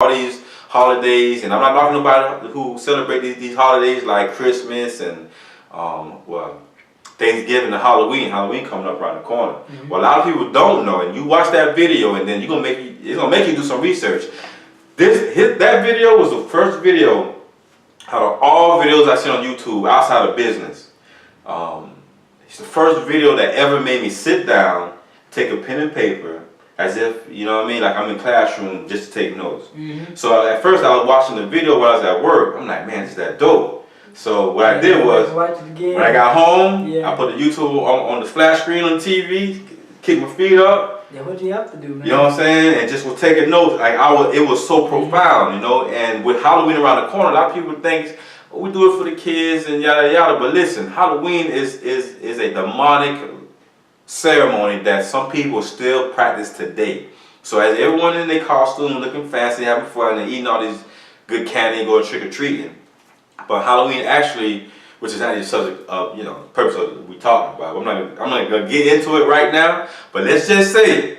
all these holidays, and I'm not knocking nobody who celebrate these holidays like Christmas and well, Thanksgiving and Halloween. Halloween coming up around the corner. Mm-hmm. Well, a lot of people don't know, and you watch that video, and then it's gonna make you do some research. That video was the first video out of all videos I seen on YouTube outside of business. It's the first video that ever made me sit down, take a pen and paper, as if, you know what I mean, like I'm in classroom just to take notes. Mm-hmm. So at first I was watching the video while I was at work. I'm like, man, this is that dope. So what I did was, when I got home, I put the YouTube on the flat screen on the TV, kick my feet up. Yeah, what you have to do, man. You know what I'm saying? And just was taking notes. Like it was so profound, you know. And with Halloween around the corner, a lot of people think, oh, we do it for the kids and yada yada. But listen, Halloween is a demonic ceremony that some people still practice today. So as everyone in their costume, looking fancy, having fun, and eating all these good candy, going trick or treating. But Halloween actually, which is actually the subject of, you know, the purpose of what we're talking about. I'm not gonna get into it right now, but let's just say,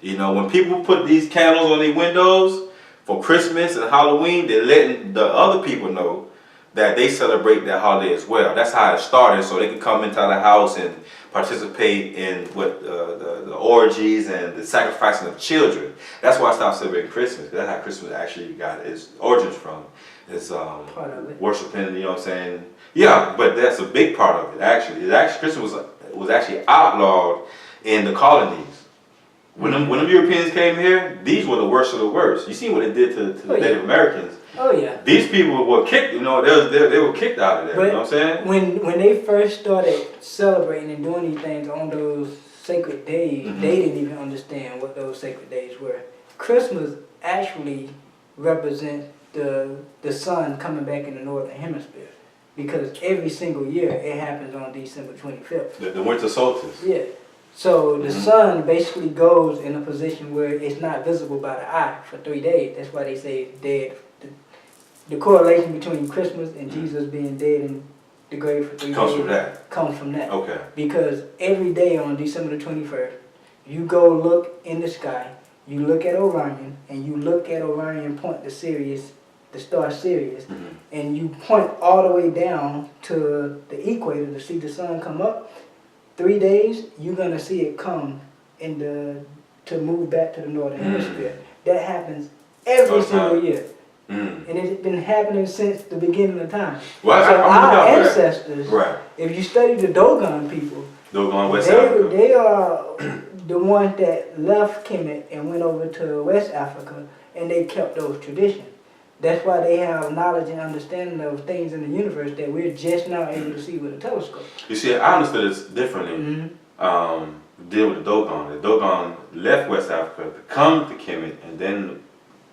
you know, when people put these candles on their windows for Christmas and Halloween, they're letting the other people know that they celebrate that holiday as well. That's how it started, so they can come into the house and participate in what the orgies and the sacrificing of children. That's why I stopped celebrating Christmas. That's how Christmas actually got its origins from. It's worshiping, you know what I'm saying? Yeah, but that's a big part of it. Actually, Christmas was actually outlawed in the colonies. When them Europeans came here, these were the worst of the worst. You see what it did to the Native Americans. Oh yeah. These people were kicked, you know, they were kicked out of there, but you know what I'm saying? When they first started celebrating and doing these things on those sacred days, they didn't even understand what those sacred days were. Christmas actually represents the sun coming back in the northern hemisphere, because every single year it happens on December 25th. The winter solstice. Yeah. So the sun basically goes in a position where it's not visible by the eye for 3 days. That's why they say it's dead. The correlation between Christmas and Jesus being dead in the grave for 3 days comes from that. Okay. Because every day on December the 21st, you go look in the sky, you look at Orion, and you look at Orion point to Sirius, the star Sirius, and you point all the way down to the equator to see the sun come up. 3 days, you're gonna see it come to move back to the northern hemisphere. That happens every single year. And it's been happening since the beginning of time. Well, so our ancestors, if you study the Dogon people, West Africa. They are the ones that left Kemet and went over to West Africa, and they kept those traditions. That's why they have knowledge and understanding of things in the universe that we're just now able to see with a telescope. You see, I understood this differently. Deal with the Dogon. The Dogon left West Africa to come to Kemet and then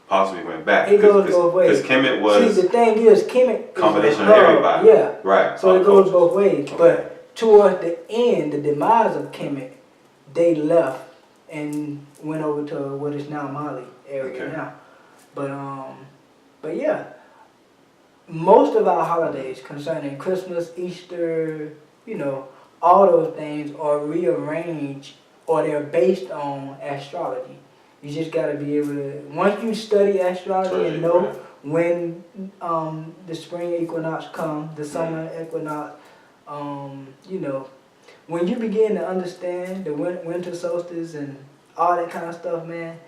possibly went back. It goes both ways. Because Kemet was. See, the thing is, Kemet combination of everybody. Yeah. Right. So it goes both ways. Okay. But towards the end, the demise of Kemet, they left and went over to what is now Mali area now. But yeah, most of our holidays concerning Christmas, Easter, you know, all those things are rearranged or they're based on astrology. You just got to be able to, once you study astrology and know when the spring equinox comes, the summer equinox, you know, when you begin to understand the winter solstice and all that kind of stuff, man,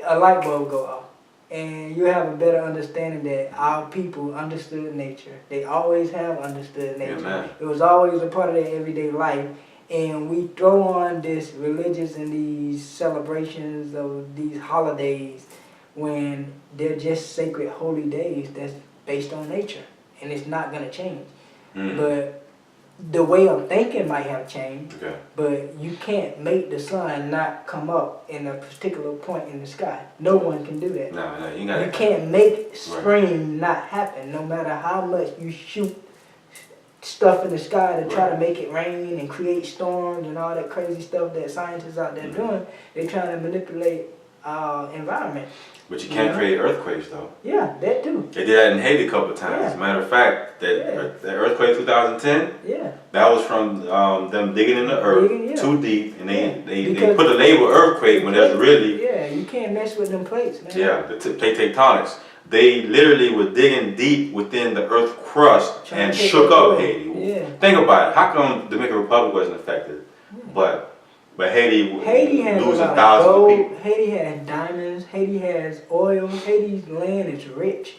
a light bulb go off. And you have a better understanding that our people understood nature. They always have understood nature. Yeah, it was always a part of their everyday life. And we throw on this religious and these celebrations of these holidays when they're just sacred holy days that's based on nature. And it's not going to change. But the way of thinking might have changed, but you can't make the sun not come up in a particular point in the sky. No one can do that. No, you can't make spring not happen, no matter how much you shoot stuff in the sky to try to make it rain and create storms and all that crazy stuff that scientists out there doing. They're trying to manipulate our environment. But you can't create earthquakes, though. Yeah, that too. They did that in Haiti a couple of times. As a matter of fact, that earthquake 2010, that was from them digging in the earth too deep, and they put the label earthquake when there's really can't mess with them plates, man. Yeah, the plate tectonics. They literally were digging deep within the earth crust and shook up Haiti. Yeah. Think about it. How come the Dominican Republic wasn't affected? But Haiti has losing a lot of thousands gold. of people. Haiti has diamonds. Haiti has oil. Haiti's land is rich,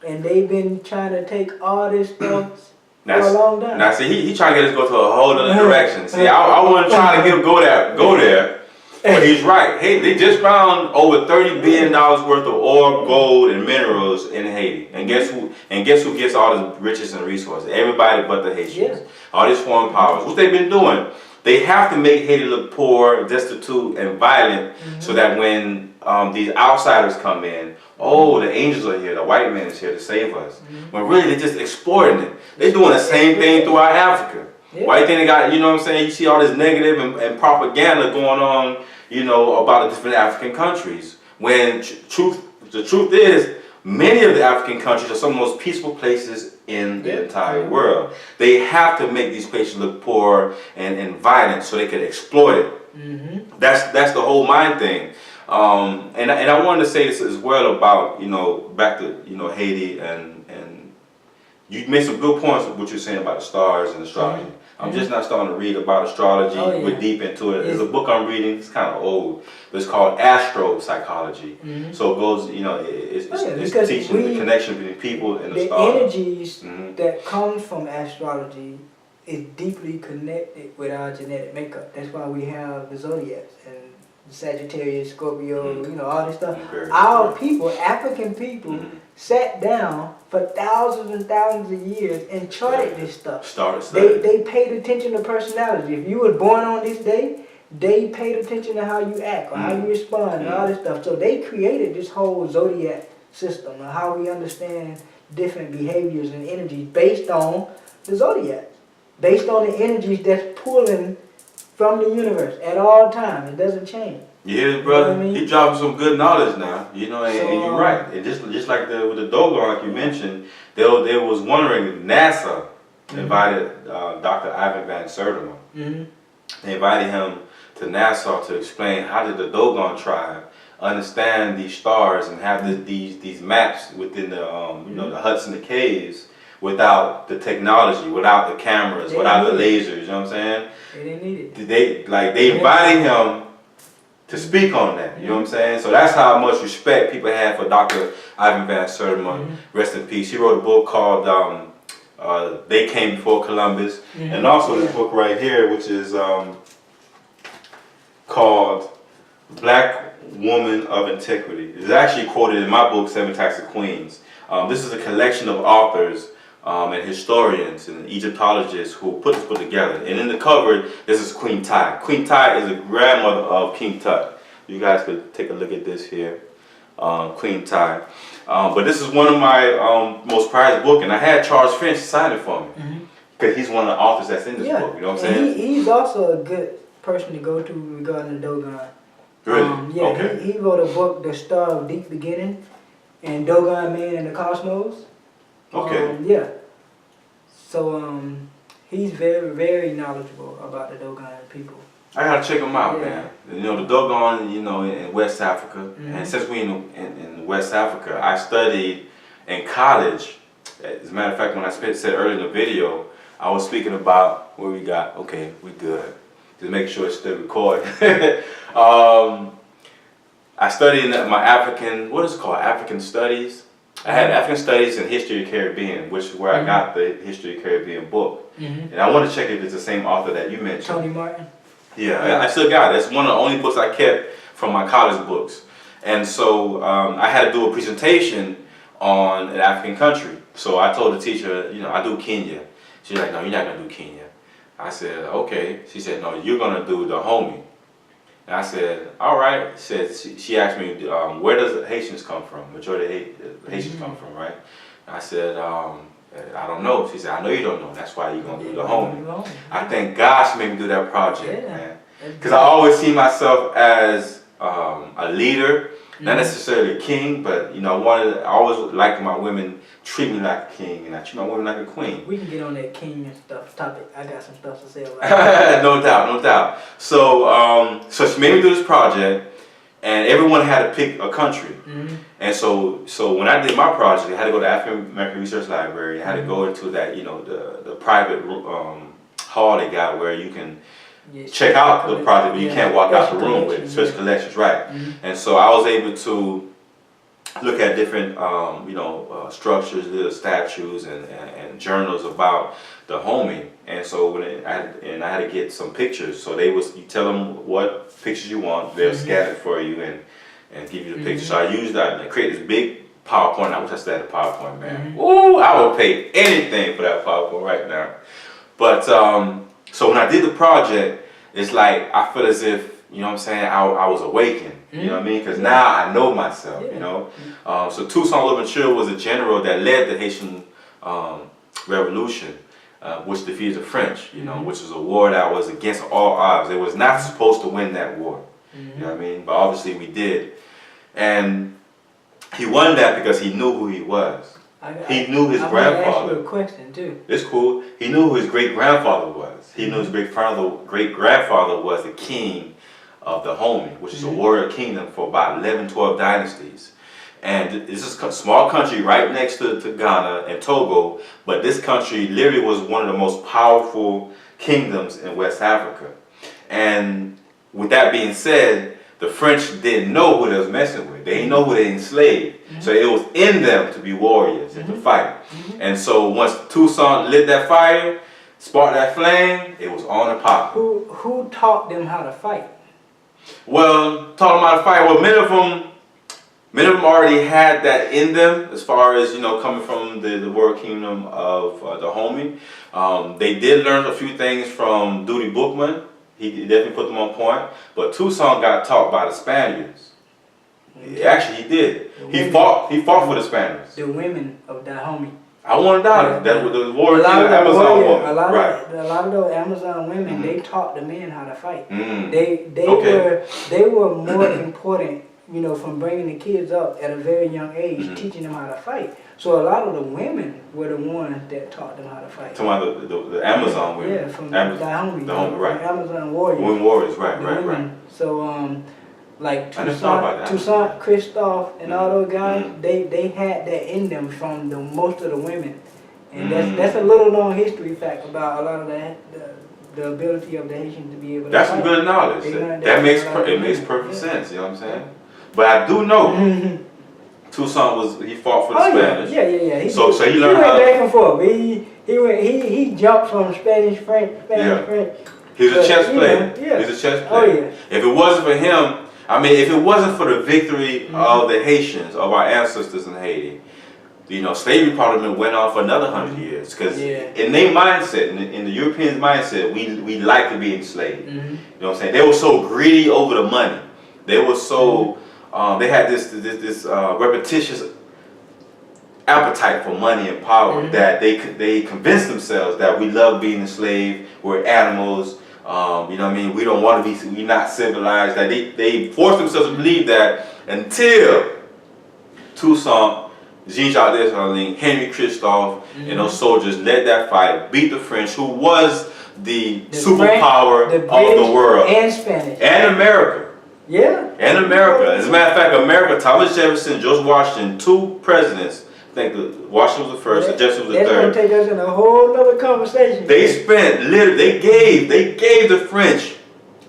and they've been trying to take all this stuff for a long time. Now, see, he trying to get us to go to a whole other direction. See, I wasn't trying to get him go there. But he's right. Hey, they just found over $30 billion worth of oil, gold, and minerals in Haiti. And guess who? And guess who gets all the riches and resources? Everybody but the Haitians. Yeah. All these foreign powers. What they've been doing? They have to make Haiti look poor, destitute, and violent, so that when these outsiders come in, oh, the angels are here, the white man is here to save us. When really they're just exploiting it. They're doing the same thing throughout Africa. Yeah. Why you think they got? You know what I'm saying? You see all this negative and propaganda going on. You know, about the different African countries. When the truth is, many of the African countries are some of the most peaceful places in the entire world. They have to make these places look poor and violent so they can exploit it. That's the whole mind thing. And I wanted to say this as well about, you know, back to, you know, Haiti and you made some good points with what you're saying about the stars and astrology. I'm just not starting to read about astrology. We're deep into it. There's a book I'm reading. It's kind of old, but it's called Astro Psychology. So it goes, you know, it's teaching the connection between people and the stars. The energies that come from astrology is deeply connected with our genetic makeup. That's why we have the zodiacs and Sagittarius, Scorpio, you know, all this stuff. Our people, African people, sat down for thousands and thousands of years and charted this stuff. They paid attention to personality. If you were born on this day, they paid attention to how you act or how you respond and all this stuff. So they created this whole zodiac system of how we understand different behaviors and energies based on the zodiac, based on the energies that's pulling from the universe at all times. It doesn't change. You hear this, brother? You know what I mean? He dropping some good knowledge now, you know, and you're right. And just like with the Dogon, like you mentioned, they was wondering, NASA invited Dr. Ivan Van Sertima. They invited him to NASA to explain how did the Dogon tribe understand these stars and have these maps within the you know, the huts and the caves without the technology, without the cameras, without the lasers. You know what I'm saying? They didn't need it. They invited him to speak on that, you know what I'm saying? So that's how much respect people have for Dr. Ivan Van Sertima, rest in peace. He wrote a book called They Came Before Columbus, and also this book right here, which is called Black Woman of Antiquity. It's actually quoted in my book, Seven Types of Queens. This is a collection of authors and historians and Egyptologists who put this book together. And in the cover, this is Queen Tai. Queen Tai is a grandmother of King Tut. You guys could take a look at this here, Queen Tai. But this is one of my most prized books, and I had Charles Finch sign it for me because he's one of the authors that's in this book. You know what I'm saying? He's also a good person to go to regarding the Dogon. Really? Yeah, he wrote a book, The Star of Deep Beginning, and Dogon Man and the Cosmos. Yeah. So he's very, very knowledgeable about the Dogon people. I gotta check them out, man. You know, the Dogon, you know, in West Africa, and since we in West Africa, I studied in college. As a matter of fact, when I said earlier in the video, I was speaking about what we got. Okay, we good. Just make sure it's still recording. I studied in my African, what is it called, African Studies. I had African Studies and History of the Caribbean, which is where I got the History of the Caribbean book. And I want to check if it's the same author that you mentioned. Tony Martin? Yeah, I still got it. It's one of the only books I kept from my college books. And so I had to do a presentation on an African country. So I told the teacher, you know, I do Kenya. She's like, no, you're not going to do Kenya. I said, okay. She said, no, you're going to do the homie. And I said, all right. She asked me, where does the Haitians come from? Majority of the Haitians come from, right? And I said, I don't know. She said, I know you don't know. That's why you're going to do the homie. I thank God she made me do that project, man. Because I always see myself as a leader, not necessarily a king, but, you know, I always like my women treat me like a king, and I treat my women like a queen. We can get on that king and stuff topic. I got some stuff to say about that. No doubt, no doubt. So, so she made me do this project, and everyone had to pick a country. And so when I did my project, I had to go to the African American Research Library. I had to go into that, you know, the private hall they got where you can check out the project, but you can't walk out the room with it, special collections, right? And so I was able to look at different, you know, structures, little statues, and journals about the homie. And so when I had to get some pictures, so you tell them what pictures you want, they'll scan it for you and give you the picture. So I used that and create this big PowerPoint. I wish I still had a PowerPoint, man. Ooh, I would pay anything for that PowerPoint right now. But so when I did the project, it's like I feel as if, you know what I'm saying, I was awakened. You know what I mean? Because now I know myself, you know. So Toussaint Louverture was a general that led the Haitian Revolution, which defeated the French, you know, which was a war that was against all odds. They was not supposed to win that war. You know what I mean? But obviously we did. And he won that because he knew who he was. He knew his grandfather. I'm gonna ask you a question too. It's cool. He knew who his great-grandfather was. He knew his great-grandfather was the king of the Homie, which is a warrior kingdom for about 11, 12 dynasties. And this is a small country right next to Ghana and Togo, but this country literally was one of the most powerful kingdoms in West Africa. And with that being said, the French didn't know who they was messing with. They didn't know who they enslaved. So it was in them to be warriors and to fight. And so once Toussaint lit that fire, sparked that flame, it was on and popping. Who taught them how to fight? Well, taught them how to fight. Well, many of them already had that in them, as far as, you know, coming from the warrior kingdom of the Homie. They did learn a few things from Duty Bookman. He definitely put them on point. But Toussaint got taught by the Spaniards. Actually, he did. He fought for the Spaniards. The women of that Homie. I want to die. That was the warrior king, the Amazon woman. A lot of those Amazon women, they taught the men how to fight. They were more important, you know, from bringing the kids up at a very young age, teaching them how to fight. So a lot of the women were the ones that taught them how to fight. Talking about the Amazon women. Yeah, from the Homie, right. The Amazon warriors. Women warriors, right. So like Toussaint, Christophe, and all those guys, they had that in them from most of the women, and that's a little known history fact about a lot of the ability of the Haitians to be able to That's fight. some good knowledge. That makes perfect sense. You know what I'm saying? But I do know Toussaint he fought for the Spanish. Yeah. So he learned he how. went back and forth. He jumped from Spanish, French. He was a chess player. He's a chess player. If it wasn't for him, I mean, if it wasn't for the victory of the Haitians, of our ancestors in Haiti, you know, slavery probably went on for another 100 years. Because in their mindset, in the Europeans' mindset, we like to be enslaved. You know what I'm saying? They were so greedy over the money. They were so, they had this repetitious appetite for money and power that they convinced themselves that we love being enslaved, we're animals. You know what I mean? We don't want to be, we're not civilized. That they forced themselves to believe that until Toussaint, Jean-Jacques Dessalines, Henry Christophe, and those soldiers led that fight, beat the French, who was the superpower of the world. And Spanish. And America. Yeah. And America. As a matter of fact, America, Thomas Jefferson, George Washington, 2 presidents. I think Washington was the first, and Jefferson was the third. That's going to take us in a whole other conversation. They spent, literally, they gave the French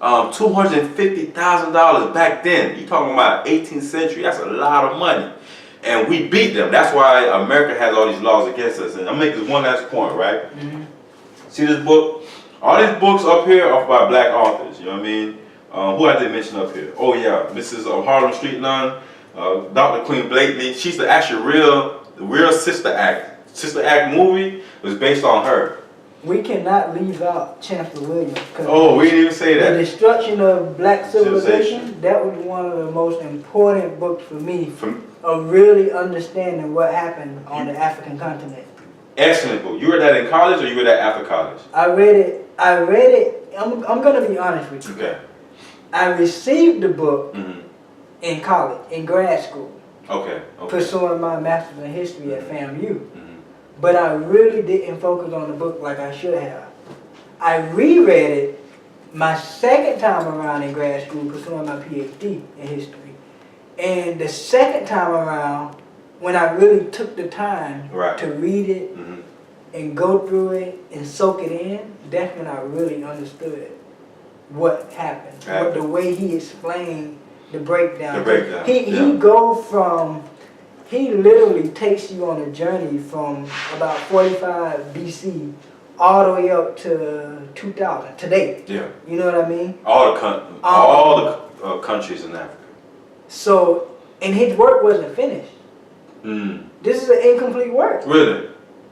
$250,000 back then. You talking about 18th century? That's a lot of money, and we beat them. That's why America has all these laws against us. And I'm making this one last point, right? See this book? All these books up here are by black authors. You know what I mean? Who I did mention up here? Oh yeah, Mrs. Harlem Street Nun, Dr. Queen Blakely. She's the actual real Sister Act. Sister Act movie was based on her. We cannot leave out Chancellor Williams. Oh, we didn't even say that. The Destruction of Black Civilization, that was one of the most important books for me of really understanding what happened on the African continent. Excellent book. You read that in college or you read that after college? I read it. I'm going to be honest with you. Okay. I received the book in college, in grad school. Okay. Pursuing my master's in history at FAMU. But I really didn't focus on the book like I should have. I reread it my second time around in grad school pursuing my PhD in history. And the second time around, when I really took the time Right. to read it and go through it and soak it in, that's when I really understood what happened. The way he explained the breakdown. He go from, he literally takes you on a journey from about 45 BC all the way up to 2000 today. Yeah. You know what I mean? All the countries in Africa. So, and his work wasn't finished. This is an incomplete work. Really?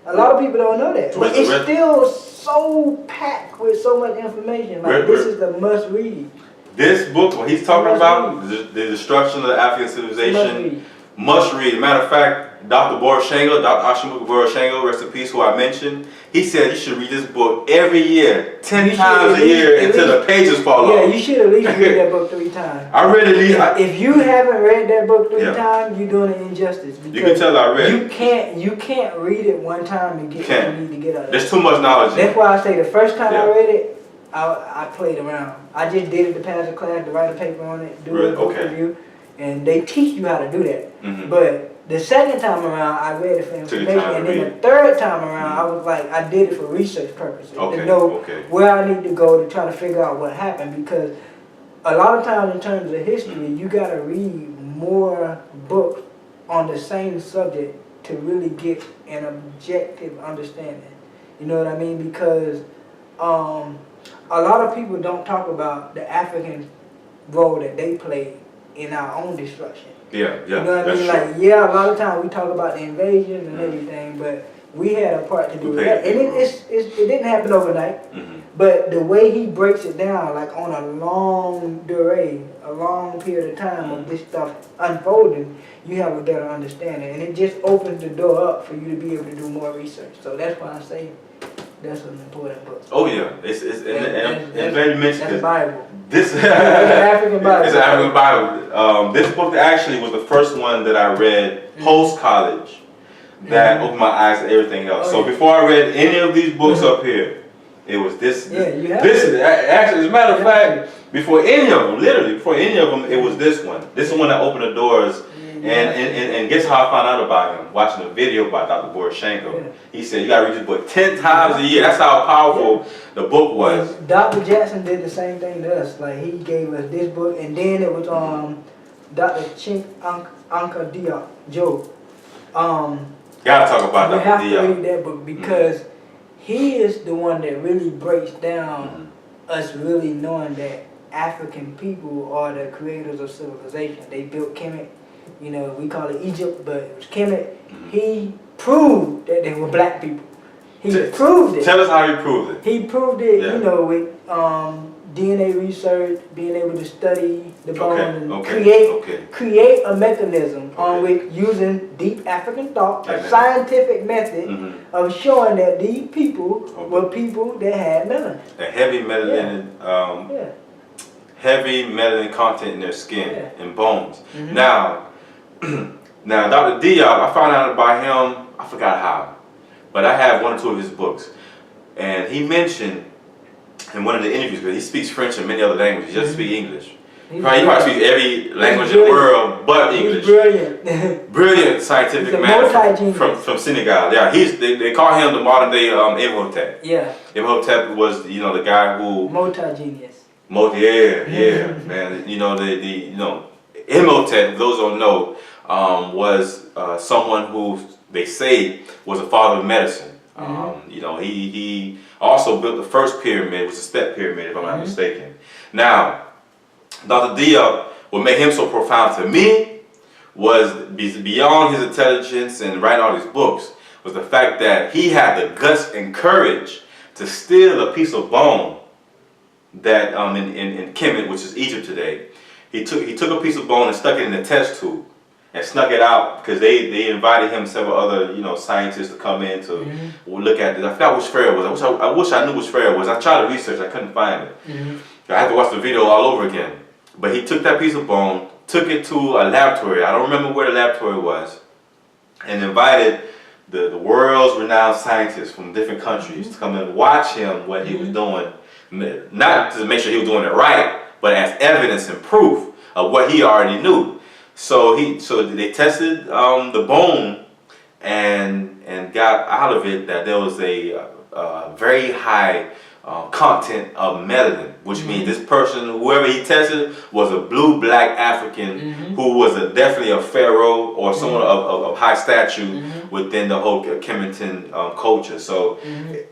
A lot of people don't know that. But it's still so packed with so much information. Like, this is the must read. This book, what he's talking about, the destruction of the African civilization, must read. Matter of fact, Dr. Boroshengo, Dr. Ashimuka Boroshengo, rest in peace, who I mentioned, he said you should read this book every year, 10 times a year until the pages fall off. Yeah, you should at least read that book 3 times. I read it. If you haven't read that book 3 times, you're doing it injustice. You can tell I read it. You can't read it one time and get what you need to get out of it. There's too much knowledge. That's why I say the first time I read it, I played around. I just did it to pass the class, to write a paper on it, do a book review, and they teach you how to do that. But the second time around, I read it for information, and then the third time around, I was like, I did it for research purposes, to know where I need to go to try to figure out what happened, because a lot of times in terms of history, you gotta read more books on the same subject to really get an objective understanding. You know what I mean? Because a lot of people don't talk about the African role that they played in our own destruction. Yeah. You know what I mean? Like, a lot of times we talk about the invasions and everything, but we had a part to do with that. And it didn't happen overnight, but the way he breaks it down, like on a long period of time of this stuff unfolding, you have a better understanding. And it just opens the door up for you to be able to do more research. So that's why I say that's an important book. Oh yeah, it's very mentioned. That's the Bible. This it's an African Bible. It's an African Bible. This book actually was the first one that I read post college that opened my eyes to everything else. So before I read any of these books up here, it was this. Actually, as a matter of fact, before any of them, literally before any of them, it was this one. This is the one that opened the doors. And guess how I found out about him? Watching a video by Dr. Boroshenko. He said you gotta read this book 10 times a year. That's how powerful the book was. And Dr. Jackson did the same thing to us. Like, he gave us this book, and then it was Dr. Chink Anka Diop, Joe. Gotta talk about Dr. Diop. You have to read that book because he is the one that really breaks down us really knowing that African people are the creators of civilization. They built Kemet. You know, we call it Egypt, but it was Kemet. He proved that they were black people. He proved it. Tell us how he proved it. He proved it, you know, with DNA research, being able to study the bones and create a mechanism on which, using deep African thought, a scientific method of showing that these people were people that had melanin. A heavy melanin, heavy melanin content in their skin and bones. Now, Dr. Diop, I found out about him, I forgot how, but I have 1 or 2 of his books. And he mentioned in one of the interviews, because he speaks French and many other languages, he doesn't speak English. He probably speaks every language in the world but English. He's brilliant. Brilliant scientific man from Senegal. Yeah, they call him the modern day Imhotep. Yeah. Imhotep was, the guy who... Multi-genius. Man. Imhotep, those who don't know, was someone who they say was a father of medicine. He also built the first pyramid, which was a step pyramid, if I'm not mistaken. Now, Dr. Diop, what made him so profound to me was beyond his intelligence and writing all these books, was the fact that he had the guts and courage to steal a piece of bone that in Kemet, which is Egypt today. He took a piece of bone and stuck it in a test tube and snuck it out because they invited him and several other scientists to come in to look at it. I forgot which pharaoh it was. I wish I knew which pharaoh it was. I tried to research, I couldn't find it. I had to watch the video all over again. But he took that piece of bone, took it to a laboratory. I don't remember where the laboratory was, and invited the world's renowned scientists from different countries to come and watch him what he was doing, not to make sure he was doing it right, but as evidence and proof of what he already knew. So they tested the bone and got out of it that there was a very high content of melanin, which means this person, whoever he tested, was a blue-black African who was definitely a pharaoh or someone of high stature within the whole Kemetan culture. So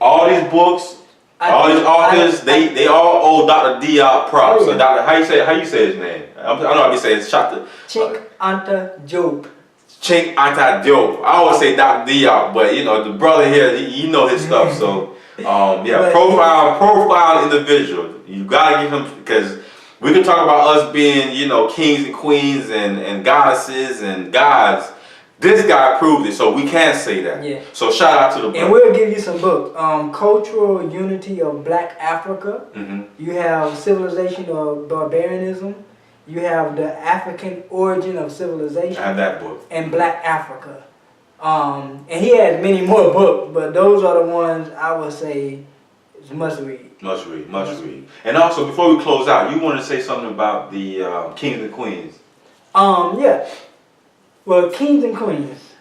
all these books, all these authors, they all owe Dr. Diop props. So Dr. How you say his name? I know how you say it's Chaka. Chink Anta Job. Chink Anta Diop. I always say Dr. Diop, but you know the brother here, you know his stuff. So yeah, profile individual. You gotta give him, because we can talk about us being, you know, kings and queens and goddesses and gods. This guy proved it, so we can't say that. Yeah. So shout out to the brother. And we'll give you some books. Cultural Unity of Black Africa. You have Civilization of Barbarianism. You have The African Origin of Civilization. I have that book. And Black Africa. And he has many more books, but those are the ones I would say is must read. Must read. And also, before we close out, you want to say something about the kings and queens? Yeah. Well, kings and queens,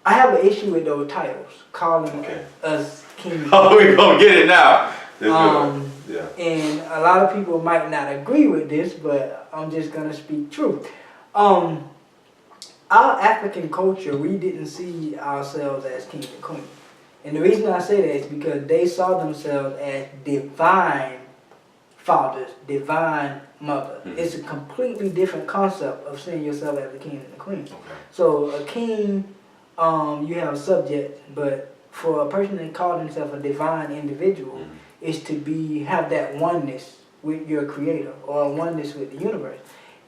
I have an issue with those titles, calling us kings. Oh, we're gonna get it now. Yeah. And a lot of people might not agree with this, but I'm just gonna speak truth. Our African culture, we didn't see ourselves as kings and queens. And the reason I say that is because they saw themselves as divine fathers, divine mother. It's a completely different concept of seeing yourself as a king and a queen. So a king, you have subjects, but for a person that calls himself a divine individual, is to have that oneness with your creator or oneness with the universe.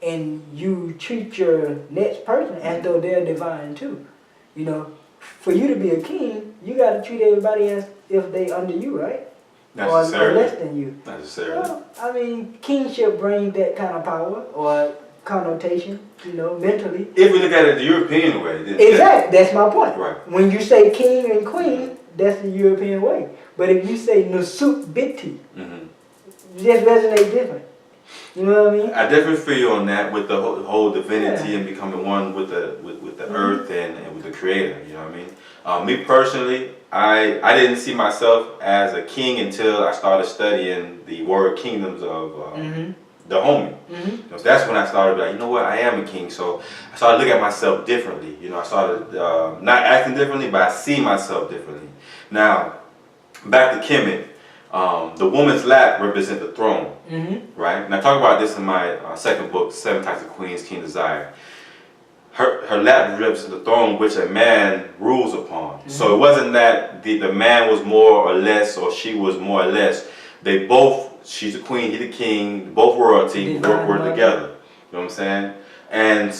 And you treat your next person as though they're divine too. You know, for you to be a king, you got to treat everybody as if they under you, right? Or less than you. Well, I mean, kingship brings that kind of power or connotation, you know, mentally. If we look at it the European way. Exactly, that's my point. Right. When you say king and queen, that's the European way. But if you say Nusuk Biti, it just resonates different. You know what I mean? I definitely feel you on that with the whole divinity and becoming one with the earth and with the creator. You know what I mean? Me personally, I didn't see myself as a king until I started studying the warrior kingdoms of the homie. So that's when I started like, you know what, I am a king. So I started looking at myself differently. You know, I started not acting differently, but I see myself differently. Now, back to Kemet. The woman's lap represents the throne, right? And I talk about this in my second book, 7 Types of Queens, King Desire. Her lap represents the throne which a man rules upon. So it wasn't that the man was more or less, or she was more or less. They both, she's the queen, he the king, both royalty, work together. You know what I'm saying? And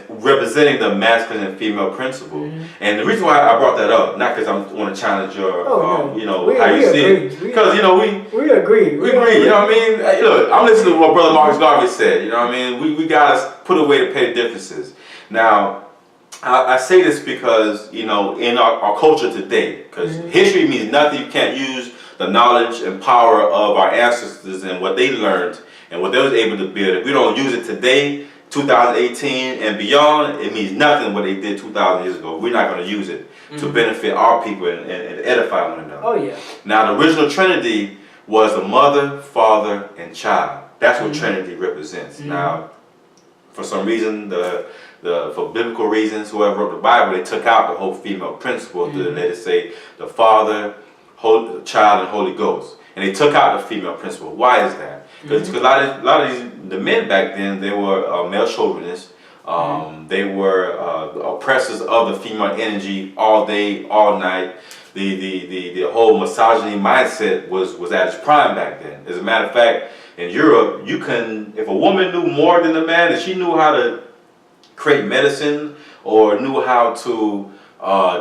representing the masculine and female principle. And the reason why I brought that up, not because I want to challenge your, you know, how you see it, because you know we agree. You know what I mean? Hey, look, I'm listening to what Brother Marcus Garvey said. You know what I mean? We gotta put away the petty differences. Now, I say this because, you know, in our culture today, because history means nothing. You can't use the knowledge and power of our ancestors and what they learned and what they was able to build. If we don't use it today, 2018 and beyond, it means nothing what they did 2,000 years ago. We're not going to use it to benefit our people and edify one another. Oh yeah. Now the original Trinity was the mother, father, and child. That's what Trinity represents. Now, for some reason, for biblical reasons, whoever wrote the Bible, they took out the whole female principle to let it say the Father, Child, and Holy Ghost. And they took out the female principle. Why is that? Because a lot of the men back then, they were male chauvinists. They were oppressors of the female energy all day, all night. The whole misogyny mindset was at its prime back then. As a matter of fact, in Europe, if a woman knew more than a man, if she knew how to create medicine or knew how to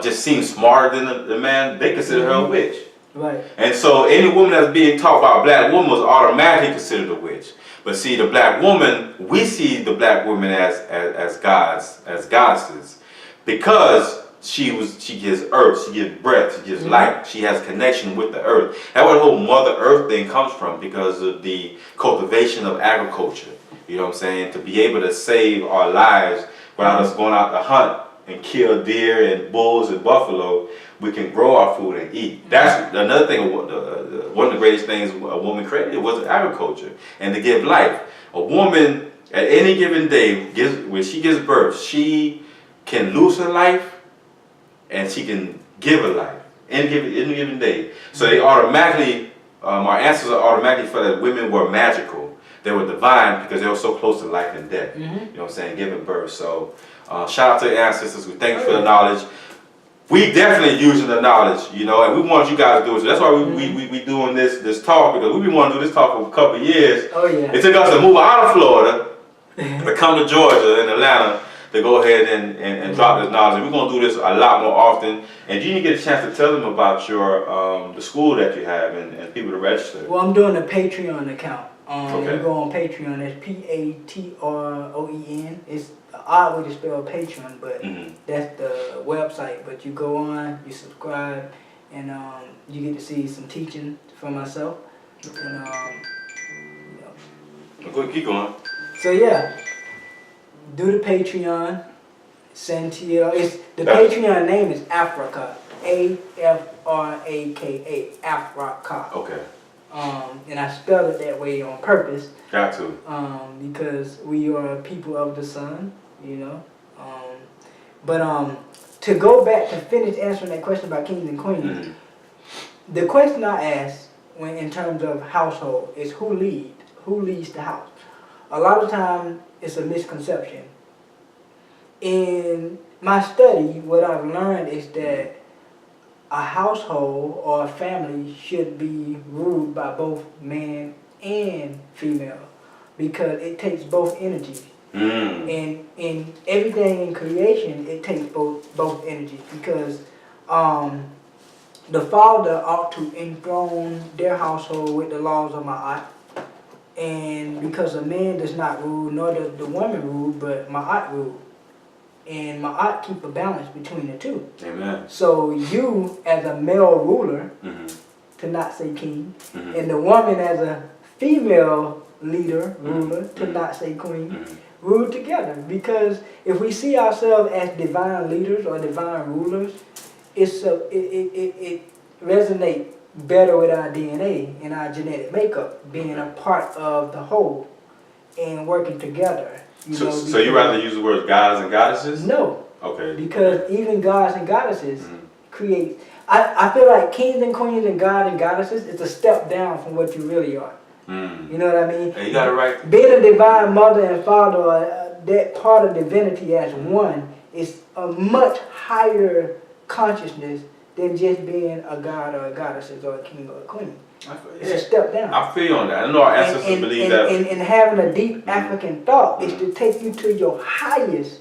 just seem smarter than the man, they considered her a witch. Right. And so any woman that's being taught by a black woman was automatically considered a witch. But see, the black woman, we see the black woman as gods, as goddesses, because she gives earth, she gives breath, she gives life, she has connection with the earth. That's where the whole Mother Earth thing comes from, because of the cultivation of agriculture. You know what I'm saying? To be able to save our lives without us going out to hunt and kill deer and bulls and buffalo, we can grow our food and eat. That's another thing. One of the greatest things a woman created was agriculture and to give life. A woman at any given day, when she gives birth, she can lose her life and she can give a life any given day. So they automatically, our ancestors automatically felt that women were magical. They were divine because they were so close to life and death. You know what I'm saying? Giving birth. So shout out to the ancestors. We thank you for the knowledge. We definitely using the knowledge, you know, and we want you guys to do it. So that's why we doing this talk, because we've been wanting to do this talk for a couple of years. Oh yeah. It took us to move out of Florida to come to Georgia and Atlanta to go ahead and drop this knowledge. And we're gonna do this a lot more often. And you get a chance to tell them about your the school that you have and people to register. Well, I'm doing a Patreon account. Okay. You go on Patreon. It's Patreon. It's an odd way to spell Patreon, but that's the website. But you go on, you subscribe, and you get to see some teaching from myself. And Keep going. So yeah, do the Patreon. Santiel. The Patreon name is AfriKAN. AFRAKA. AfriKAN. Okay. And I spelled it that way on purpose. Got to. Because we are people of the sun, you know. But to go back to finish answering that question about kings and queens, the question I asked in terms of household is who leads the house. A lot of times it's a misconception. In my study, what I've learned is that a household or a family should be ruled by both man and female, because it takes both energies. And in everything in creation, it takes both energies, because the father ought to enthrone their household with the laws of Ma'at, and because a man does not rule, nor does the woman rule, but Ma'at rule. And Ma'at keep a balance between the two. Amen. So you, as a male ruler, to not say king, and the woman as a female leader, ruler, to not say queen, rule together. Because if we see ourselves as divine leaders or divine rulers, it resonates better with our DNA and our genetic makeup, being a part of the whole and working together. So you rather use the words gods and goddesses? No. Okay. Because even gods and goddesses create. I feel like kings and queens and gods and goddesses is a step down from what you really are. You know what I mean? Hey, you got it right. Being a divine mother and father, that part of divinity as one, is a much higher consciousness than just being a god or a goddess or a king or a queen. It's a step down. I feel on that. I know our ancestors believe that. And having a deep African thought is to take you to your highest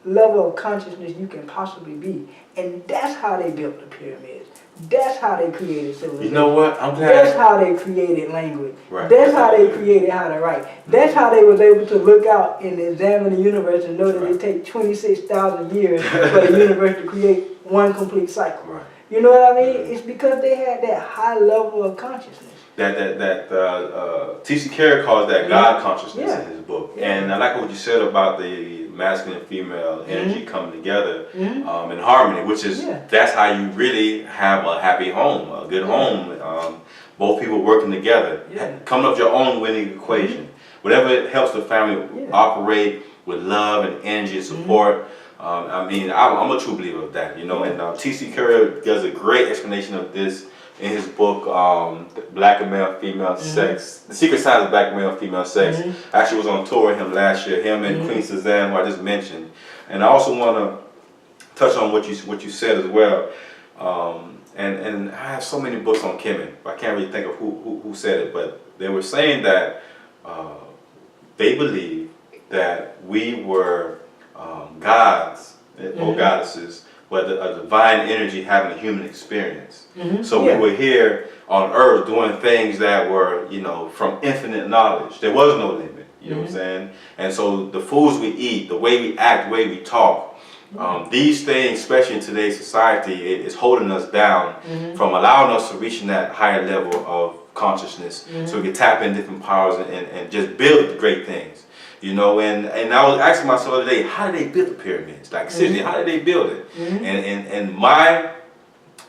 level of consciousness you can possibly be. And that's how they built the pyramids. That's how they created civilization. You know what? I'm glad. That's how they created language. Right. That's how they created how to write. That's how they was able to look out and examine the universe and know that it takes 26,000 years for the universe to create one complete cycle. Right. You know what I mean? It's because they had that high level of consciousness. T.C. Carey calls that God consciousness Yeah. in his book. And I like what you said about the masculine and female energy coming together in harmony, which is, that's how you really have a happy home, a good home. Both people working together, coming up with your own winning equation. Whatever helps the family operate with love and energy and support. I mean, I'm a true believer of that, you know, and T.C. Carey does a great explanation of this in his book, Black and Male Female Sex, The Secret Signs of Black and Male Female Sex. I actually was on tour with him last year, him and Queen Suzanne, who I just mentioned. And I also want to touch on what you said as well. And I have so many books on Kemet, I can't really think of who said it, but they were saying that they believe that we were gods or goddesses, but a divine energy having a human experience. So we were here on earth doing things that were, you know, from infinite knowledge. There was no limit, you know what I'm saying? And so the foods we eat, the way we act, the way we talk, these things, especially in today's society, it is holding us down from allowing us to reach that higher level of consciousness so we can tap in different powers and just build great things. You know, and I was asking myself the other day, how did they build the pyramids? Like seriously, how did they build it? And my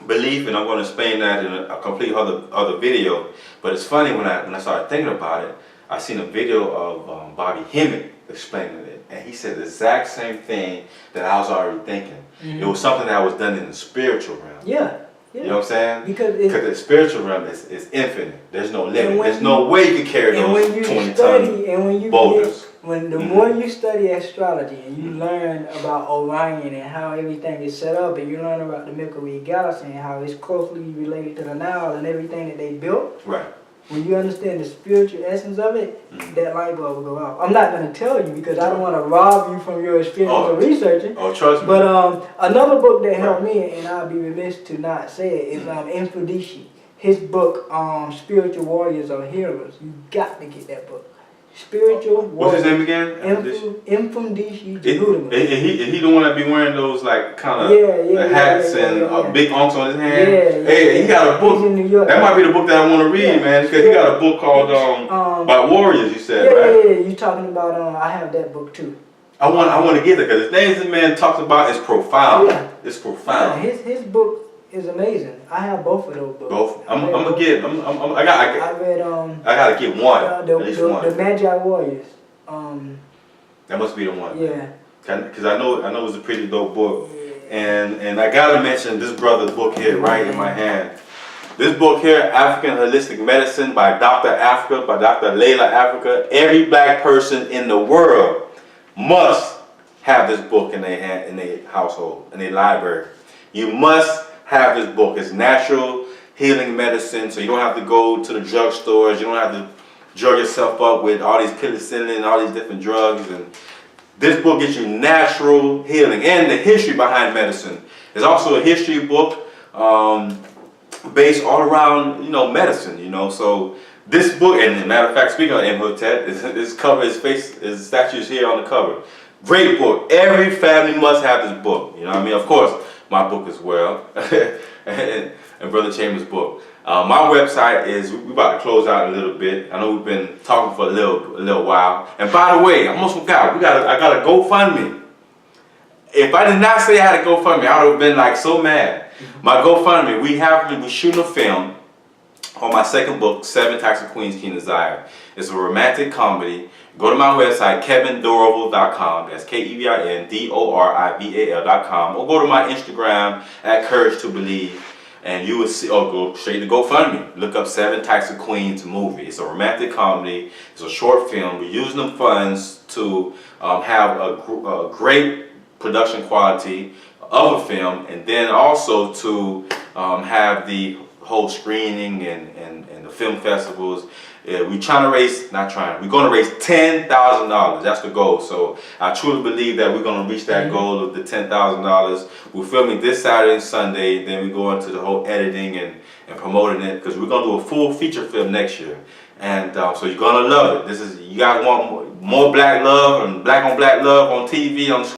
belief, and I'm going to explain that in a complete other video. But it's funny when I started thinking about it, I seen a video of Bobby Hemmett explaining it, and he said the exact same thing that I was already thinking. It was something that was done in the spiritual realm. Yeah. You know what I'm saying? Because the spiritual realm is infinite. There's no limit. There's no way you can carry those 20-ton boulders. The more you study astrology and you learn about Orion and how everything is set up, and you learn about the Milky Way galaxy and how it's closely related to the Nile and everything that they built, right? When you understand the spiritual essence of it, that light bulb will go out. I'm not going to tell you because I don't want to rob you from your experience of researching. Oh, trust me. But another book that helped me, and I'll be remiss to not say it, is Infodici. His book, Spiritual Warriors or Healers. You got to get that book. Spiritual Warriors. What's his name again? Infodici. Is he the one that be wearing those like kind of hats and big unks on his hand? Hey, he got a book. He's in New York. That might be the book that I want to read, man, because he got a book called about warriors. You said, right? Yeah. You talking about? I have that book too. I want to get it because the things the man talks about is profound. Yeah. It's profound. Yeah, his book is amazing. I have both of those books. Both. I gotta get one. At least one. The Magi Warriors. That must be the one. Yeah. Because I know it was a pretty dope book. And I gotta mention this brother's book here right in my hand. This book here, African Holistic Medicine by Dr. Africa, by Dr. Layla Africa. Every black person in the world must have this book in their hand, in their household, in their library. You must have this book. It's natural healing medicine, so you don't have to go to the drugstores. You don't have to drug yourself up with all these penicillin and all these different drugs. And this book gives you natural healing and the history behind medicine. There's also a history book based all around, medicine, So this book, and as a matter of fact, speaking of Imhotep, his cover, his statue is here on the cover. Great book. Every family must have this book. You know what I mean? Of course, my book as well, and Brother Chambers' book. My website is, we're about to close out a little bit. I know we've been talking for a little while. And by the way, I almost forgot, I got a GoFundMe. If I did not say I had a GoFundMe, I would have been like so mad. My GoFundMe, we're shooting a film on my second book, 7 Types of Queens King Desire. It's a romantic comedy. Go to my website, KevinDorival.com. That's KevinDorival.com. Or go to my Instagram at Courage to Believe. And you will see, or go straight to GoFundMe. Look up 7 Types of Queens movie. It's a romantic comedy. It's a short film. We're using the funds to have a great production quality of a film, and then also to have the whole screening and the film festivals. We're trying to raise, we're going to raise $10,000. That's the goal. So I truly believe that we're going to reach that goal of the $10,000. We're filming this Saturday and Sunday. Then we go into the whole editing and promoting it, because we're going to do a full feature film next year. And so you're going to love it. You guys want more black love and black on black love on TV, on